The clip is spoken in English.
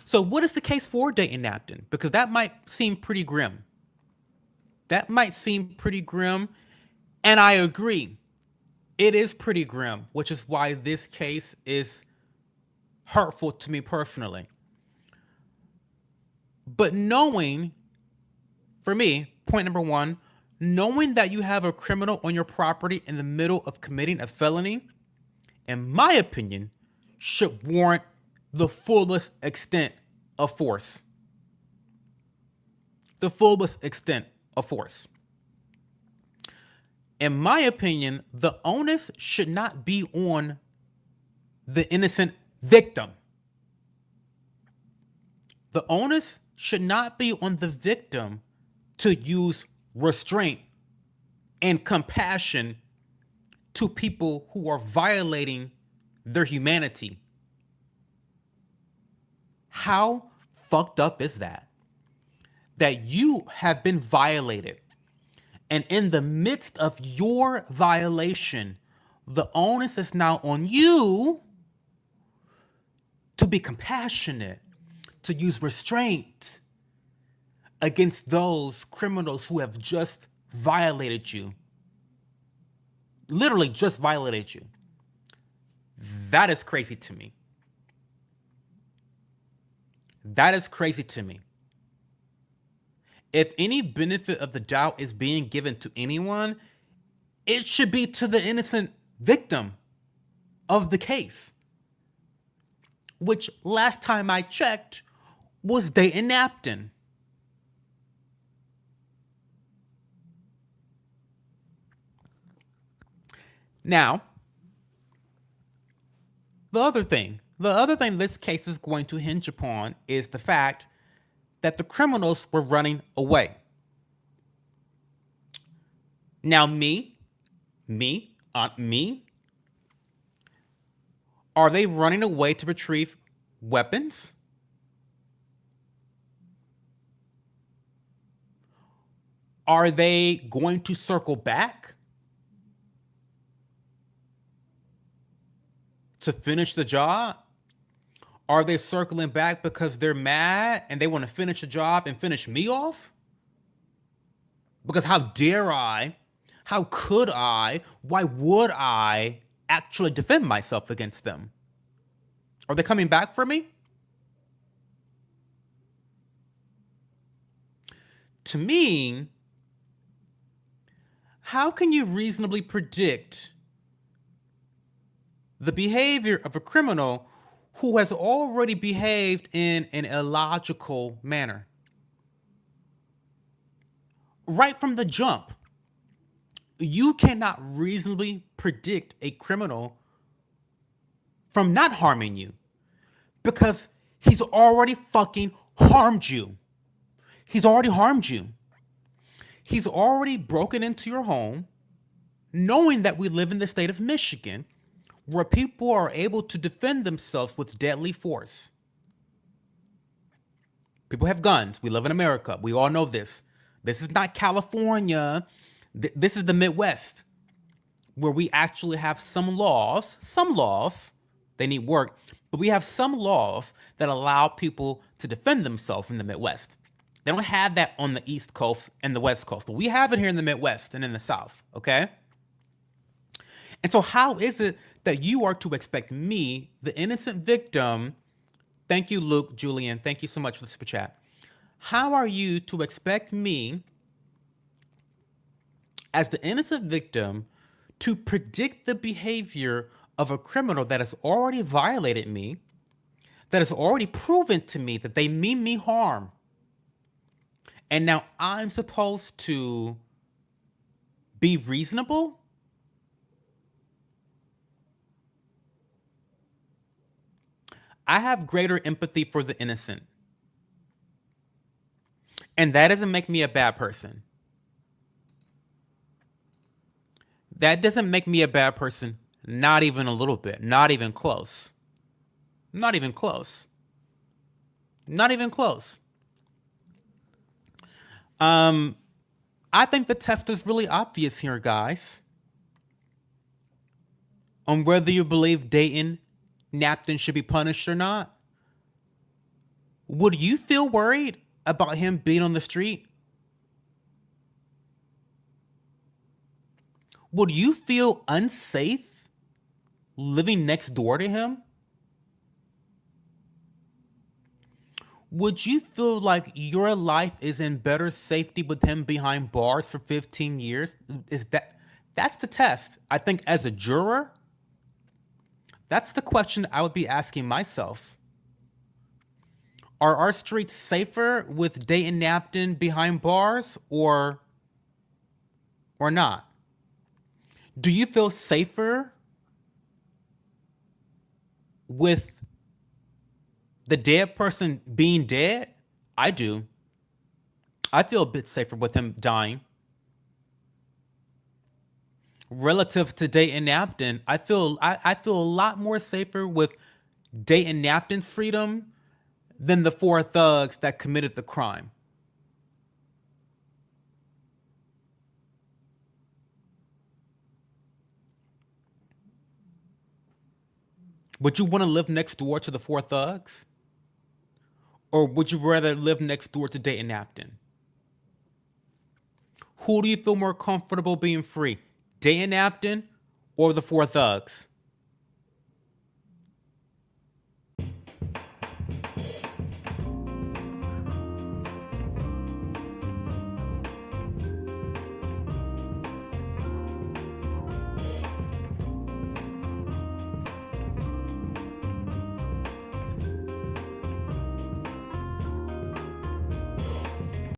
So what is the case for Dayton Knapton? Because that might seem pretty grim. That might seem pretty grim. And I agree. It is pretty grim, which is why this case is hurtful to me personally. But knowing, for me, point number one, knowing that you have a criminal on your property in the middle of committing a felony, in my opinion, should warrant the fullest extent of force. The fullest extent of force. In my opinion, the onus should not be on the innocent victim. The onus should not be on the victim to use restraint and compassion to people who are violating their humanity. How fucked up is that? That you have been violated, and in the midst of your violation, the onus is now on you to be compassionate, to use restraint against those criminals who have just violated you. Literally just violated you. That is crazy to me. That is crazy to me. If any benefit of the doubt is being given to anyone, it should be to the innocent victim of the case, which last time I checked was Dayton Knapton. Now, the other thing this case is going to hinge upon is the fact that the criminals were running away. Now, me, are they running away to retrieve weapons? Are they going to circle back to finish the job? Are they circling back because they're mad and they want to finish the job and finish me off? Because how dare I? How could I? Why would I actually defend myself against them? Are they coming back for me? To me, how can you reasonably predict the behavior of a criminal who has already behaved in an illogical manner? Right from the jump, you cannot reasonably predict a criminal from not harming you because he's already fucking harmed you. He's already harmed you. He's already broken into your home, knowing that we live in the state of Michigan, where people are able to defend themselves with deadly force. People have guns. We live in America. We all know this. This is not California. This is the Midwest, where we actually have some laws, they need work, but we have some laws that allow people to defend themselves in the Midwest. They don't have that on the East Coast and the West Coast, but we have it here in the Midwest and in the South, okay? And so how is it that you are to expect me, the innocent victim? Thank you, Luke, Julian. Thank you so much for the super chat. How are you to expect me, as the innocent victim, to predict the behavior of a criminal that has already violated me, that has already proven to me that they mean me harm? And now I'm supposed to be reasonable? I have greater empathy for the innocent. And that doesn't make me a bad person. That doesn't make me a bad person, not even a little bit, not even close. Not even close. Not even close. I think the test is really obvious here, guys, on whether you believe Dayton Knapton should be punished or not. Would you feel worried about him being on the street? Would you feel unsafe living next door to him? Would you feel like your life is in better safety with him behind bars for 15 years? Is that's the test. I think as a juror, that's the question I would be asking myself. Are our streets safer with Dayton Knapton behind bars or not? Do you feel safer with the dead person being dead? I do. I feel a bit safer with him dying. Relative to Dayton Knapton, I feel a lot more safer with Dayton Knapton's freedom than the four thugs that committed the crime. Would you want to live next door to the four thugs? Or would you rather live next door to Dayton Knapton? Who do you feel more comfortable being free? Dayton Knapton or the four thugs?